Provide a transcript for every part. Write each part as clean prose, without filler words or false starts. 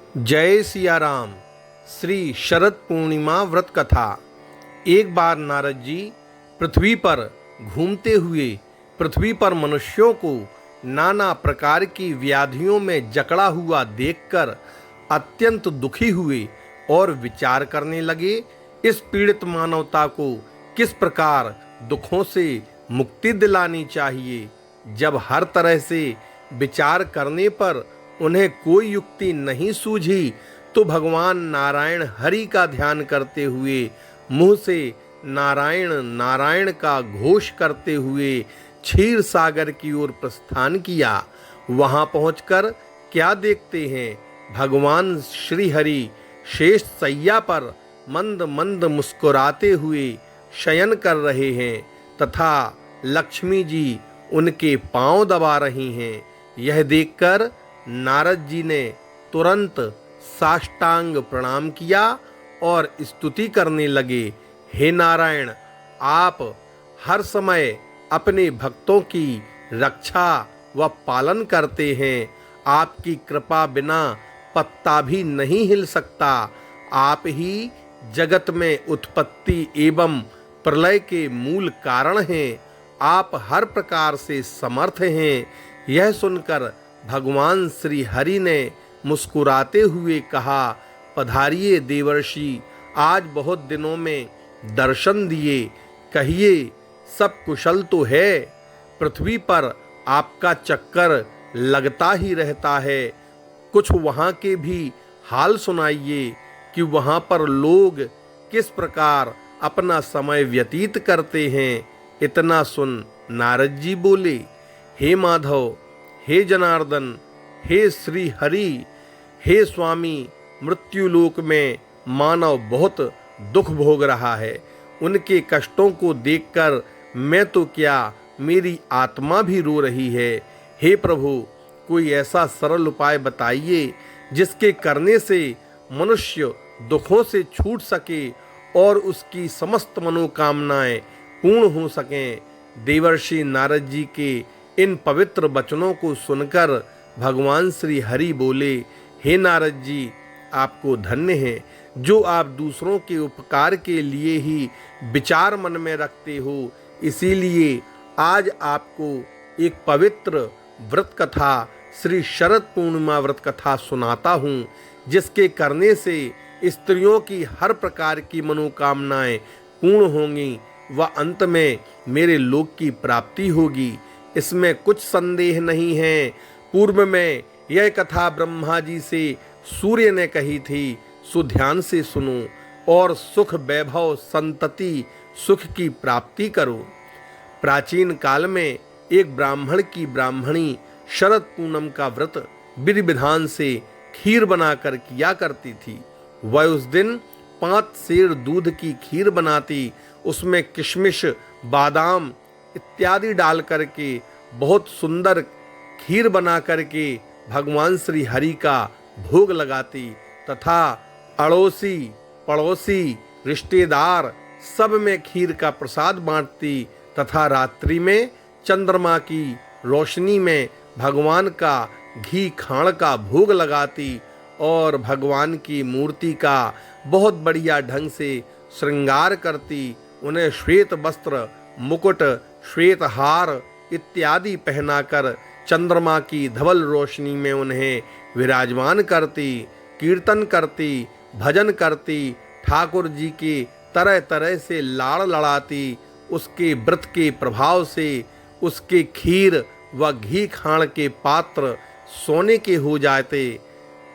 जय सिया राम। श्री शरद पूर्णिमा व्रत कथा। एक बार नारद जी पृथ्वी पर घूमते हुए पृथ्वी पर मनुष्यों को नाना प्रकार की व्याधियों में जकड़ा हुआ देखकर अत्यंत दुखी हुए और विचार करने लगे, इस पीड़ित मानवता को किस प्रकार दुखों से मुक्ति दिलानी चाहिए। जब हर तरह से विचार करने पर उन्हें कोई युक्ति नहीं सूझी तो भगवान नारायण हरि का ध्यान करते हुए मुंह से नारायण नारायण का घोष करते हुए क्षीर सागर की ओर प्रस्थान किया। वहां पहुंचकर क्या देखते हैं, भगवान श्री हरि शेष सैया पर मंद मंद मुस्कुराते हुए शयन कर रहे हैं तथा लक्ष्मी जी उनके पांव दबा रही हैं। यह देखकर नारद जी ने तुरंत साष्टांग प्रणाम किया और स्तुति करने लगे, हे नारायण, आप हर समय अपने भक्तों की रक्षा व पालन करते हैं। आपकी कृपा बिना पत्ता भी नहीं हिल सकता। आप ही जगत में उत्पत्ति एवं प्रलय के मूल कारण हैं। आप हर प्रकार से समर्थ हैं। यह सुनकर भगवान श्री हरि ने मुस्कुराते हुए कहा, पधारिए देवर्षि, आज बहुत दिनों में दर्शन दिए, कहिए सब कुशल तो है। पृथ्वी पर आपका चक्कर लगता ही रहता है, कुछ वहाँ के भी हाल सुनाइए कि वहाँ पर लोग किस प्रकार अपना समय व्यतीत करते हैं। इतना सुन नारद जी बोले, हे माधव, हे जनार्दन, हे श्री हरि, हे स्वामी, मृत्युलोक में मानव बहुत दुख भोग रहा है। उनके कष्टों को देखकर मैं तो क्या, मेरी आत्मा भी रो रही है। हे प्रभु, कोई ऐसा सरल उपाय बताइए जिसके करने से मनुष्य दुखों से छूट सके और उसकी समस्त मनोकामनाएं पूर्ण हो सकें। देवर्षि नारद जी के इन पवित्र वचनों को सुनकर भगवान श्री हरि बोले, हे नारद जी, आपको धन्य है जो आप दूसरों के उपकार के लिए ही विचार मन में रखते हो। इसीलिए आज आपको एक पवित्र व्रत कथा, श्री शरद पूर्णिमा व्रत कथा सुनाता हूँ, जिसके करने से स्त्रियों की हर प्रकार की मनोकामनाएं पूर्ण होंगी व अंत में मेरे लोक की प्राप्ति होगी। इसमें कुछ संदेह नहीं है। पूर्व में यह कथा ब्रह्मा जी से सूर्य ने कही थी, सो ध्यान से सुनो और सुख वैभव संतति सुख की प्राप्ति करो। प्राचीन काल में एक ब्राह्मण की ब्राह्मणी शरद पूनम का व्रत विधि विधान से खीर बनाकर किया करती थी। वह उस दिन 5 सेर दूध की खीर बनाती, उसमें किशमिश, बादाम इत्यादि डाल करके बहुत सुंदर खीर बना करके भगवान श्री हरि का भोग लगाती तथा अड़ोसी पड़ोसी रिश्तेदार सब में खीर का प्रसाद बांटती तथा रात्रि में चंद्रमा की रोशनी में भगवान का घी खाण का भोग लगाती और भगवान की मूर्ति का बहुत बढ़िया ढंग से श्रृंगार करती। उन्हें श्वेत वस्त्र, मुकुट, श्वेत हार इत्यादि पहनाकर चंद्रमा की धवल रोशनी में उन्हें विराजमान करती, कीर्तन करती, भजन करती, ठाकुर जी के तरह तरह से लाड़ लड़ाती। उसके व्रत के प्रभाव से उसके खीर व घी खाण के पात्र सोने के हो जाते।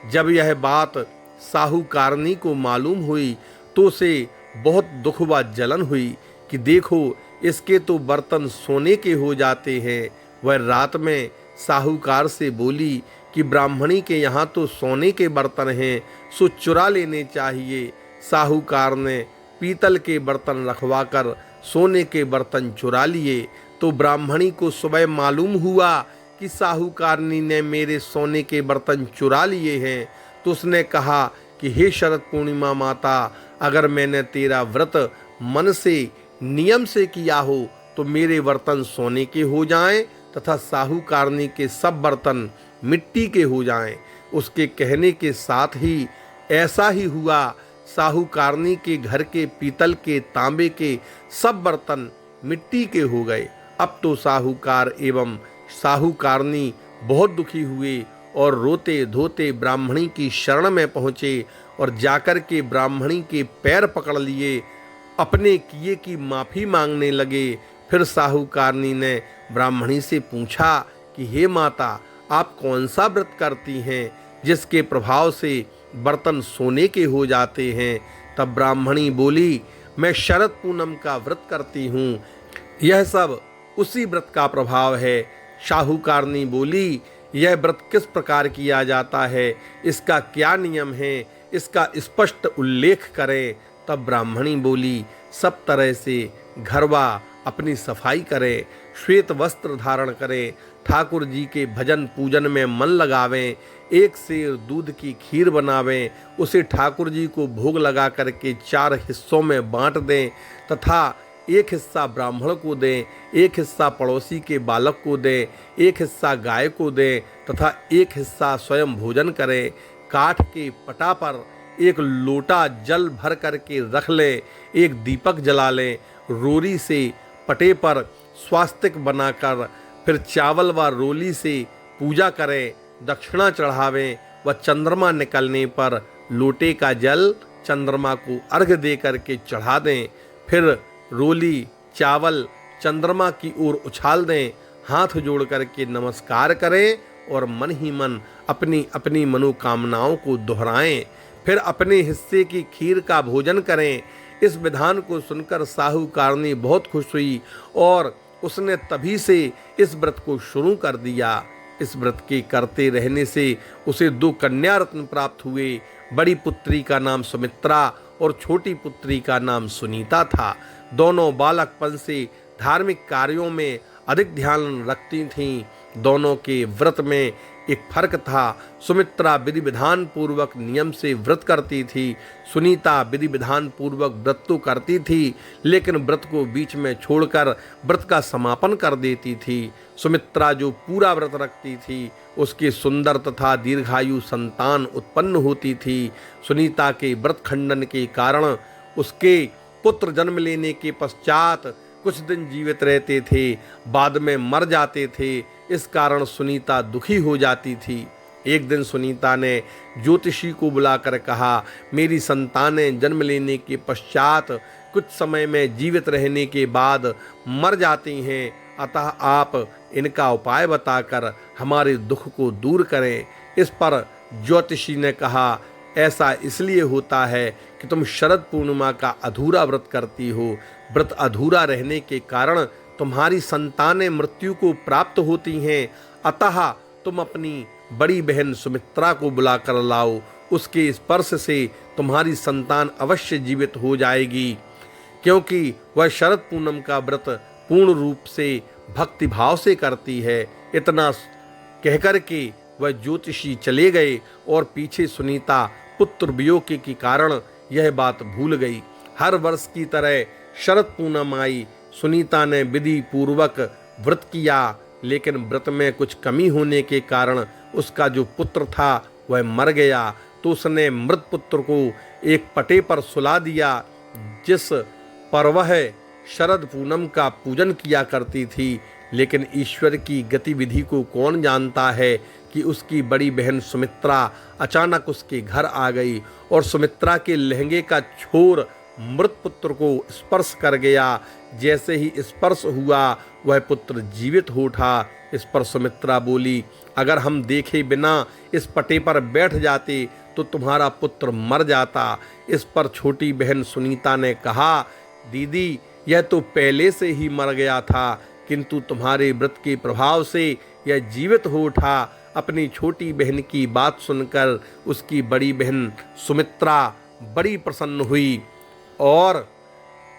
जब यह बात साहूकारनी को मालूम हुई तो उसे बहुत दुख व जलन हुई कि देखो, इसके तो बर्तन सोने के हो जाते हैं। वह रात में साहूकार से बोली कि ब्राह्मणी के यहाँ तो सोने के बर्तन हैं, सो चुरा लेने चाहिए। साहूकार ने पीतल के बर्तन रखवाकर सोने के बर्तन चुरा लिए। तो ब्राह्मणी को सुबह मालूम हुआ कि साहूकारनी ने मेरे सोने के बर्तन चुरा लिए हैं। तो उसने कहा कि हे शरद पूर्णिमा माता, अगर मैंने तेरा व्रत मन से नियम से किया हो तो मेरे बर्तन सोने के हो जाएं तथा साहूकारनी के सब बर्तन मिट्टी के हो जाएं। उसके कहने के साथ ही ऐसा ही हुआ। साहूकारनी के घर के पीतल के, तांबे के सब बर्तन मिट्टी के हो गए। अब तो साहूकार एवं साहूकारनी बहुत दुखी हुए और रोते धोते ब्राह्मणी की शरण में पहुँचे और जाकर के ब्राह्मणी के पैर पकड़ लिए, अपने किए की माफ़ी मांगने लगे। फिर साहूकारनी ने ब्राह्मणी से पूछा कि हे माता, आप कौन सा व्रत करती हैं जिसके प्रभाव से बर्तन सोने के हो जाते हैं? तब ब्राह्मणी बोली, मैं शरद पूनम का व्रत करती हूँ, यह सब उसी व्रत का प्रभाव है। साहूकारनी बोली, यह व्रत किस प्रकार किया जाता है, इसका क्या नियम है, इसका स्पष्ट उल्लेख करें। तब ब्राह्मणी बोली, सब तरह से घरवा अपनी सफाई करें, श्वेत वस्त्र धारण करें, ठाकुर जी के भजन पूजन में मन लगावें, एक सेर दूध की खीर बनावें, उसे ठाकुर जी को भोग लगा करके 4 हिस्सों में बांट दें तथा एक हिस्सा ब्राह्मण को दें, एक हिस्सा पड़ोसी के बालक को दें, एक हिस्सा गाय को दें तथा एक हिस्सा स्वयं भोजन करें। काठ के पटा पर एक लोटा जल भर करके रख लें, एक दीपक जला लें, रोरी से पटे पर स्वास्तिक बनाकर फिर चावल व रोली से पूजा करें, दक्षिणा चढ़ावें व चंद्रमा निकलने पर लोटे का जल चंद्रमा को अर्घ दे करके चढ़ा दें। फिर रोली चावल चंद्रमा की ओर उछाल दें, हाथ जोड़ करके नमस्कार करें और मन ही मन अपनी अपनी मनोकामनाओं को दोहराएं। फिर अपने हिस्से की खीर का भोजन करें। इस विधान को सुनकर साहूकारनी बहुत खुश हुई और उसने तभी से इस व्रत को शुरू कर दिया। इस व्रत के करते रहने से उसे 2 कन्या रत्न प्राप्त हुए। बड़ी पुत्री का नाम सुमित्रा और छोटी पुत्री का नाम सुनीता था। दोनों बालकपन से धार्मिक कार्यों में अधिक ध्यान रखती थीं। दोनों के व्रत में एक फर्क था। सुमित्रा विधि विधान पूर्वक नियम से व्रत करती थी, सुनीता विधि विधान पूर्वक व्रत तो करती थी लेकिन व्रत को बीच में छोड़कर व्रत का समापन कर देती थी। सुमित्रा जो पूरा व्रत रखती थी उसके सुंदर तथा दीर्घायु संतान उत्पन्न होती थी। सुनीता के व्रत खंडन के कारण उसके पुत्र जन्म लेने के पश्चात कुछ दिन जीवित रहते थे, बाद में मर जाते थे। इस कारण सुनीता दुखी हो जाती थी। एक दिन सुनीता ने ज्योतिषी को बुलाकर कहा, मेरी संतानें जन्म लेने के पश्चात कुछ समय में जीवित रहने के बाद मर जाती हैं, अतः आप इनका उपाय बताकर हमारे दुख को दूर करें। इस पर ज्योतिषी ने कहा, ऐसा इसलिए होता है कि तुम शरद पूर्णिमा का अधूरा व्रत करती हो। व्रत अधूरा रहने के कारण तुम्हारी संतानें मृत्यु को प्राप्त होती हैं, अतः तुम अपनी बड़ी बहन सुमित्रा को बुलाकर लाओ, उसके स्पर्श से तुम्हारी संतान अवश्य जीवित हो जाएगी, क्योंकि वह शरद पूनम का व्रत पूर्ण रूप से भक्ति भाव से करती है। इतना कहकर के वह ज्योतिषी चले गए और पीछे सुनीता पुत्र वियोग के कारण यह बात भूल गई। हर वर्ष की तरह शरद पूनम आई। सुनीता ने विधि पूर्वक व्रत किया, लेकिन व्रत में कुछ कमी होने के कारण उसका जो पुत्र था वह मर गया। तो उसने मृत पुत्र को एक पटे पर सुला दिया, जिस पर वह शरद पूनम का पूजन किया करती थी। लेकिन ईश्वर की गतिविधि को कौन जानता है कि उसकी बड़ी बहन सुमित्रा अचानक उसके घर आ गई और सुमित्रा के लहंगे का छोर मृत पुत्र को स्पर्श कर गया। जैसे ही स्पर्श हुआ वह पुत्र जीवित हो उठा। इस पर सुमित्रा बोली, अगर हम देखे बिना इस पटे पर बैठ जाते तो तुम्हारा पुत्र मर जाता। इस पर छोटी बहन सुनीता ने कहा, दीदी यह तो पहले से ही मर गया था, किंतु तुम्हारे व्रत के प्रभाव से यह जीवित हो उठा। अपनी छोटी बहन की बात सुनकर उसकी बड़ी बहन सुमित्रा बड़ी प्रसन्न हुई और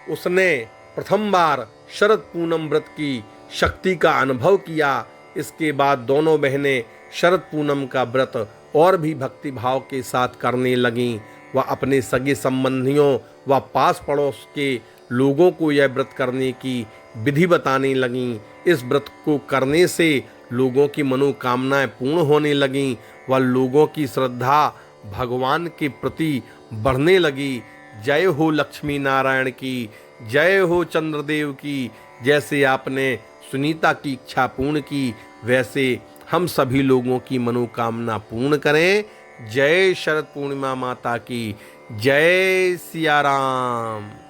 उसने प्रथम बार शरद पूनम व्रत की शक्ति का अनुभव किया। इसके बाद दोनों बहनें शरद पूनम का व्रत और भी भक्ति भाव के साथ करने लगीं। वह अपने सगे संबंधियों व पास पड़ोस के लोगों को यह व्रत करने की विधि बताने लगीं। इस व्रत को करने से लोगों की मनोकामनाएं पूर्ण होने लगीं व लोगों की श्रद्धा भगवान के प्रति बढ़ने लगी। जय हो लक्ष्मी नारायण की, जय हो चंद्रदेव की। जैसे आपने सुनीता की इच्छा पूर्ण की, वैसे हम सभी लोगों की मनोकामना पूर्ण करें। जय शरद पूर्णिमा माता की, जय सिया राम।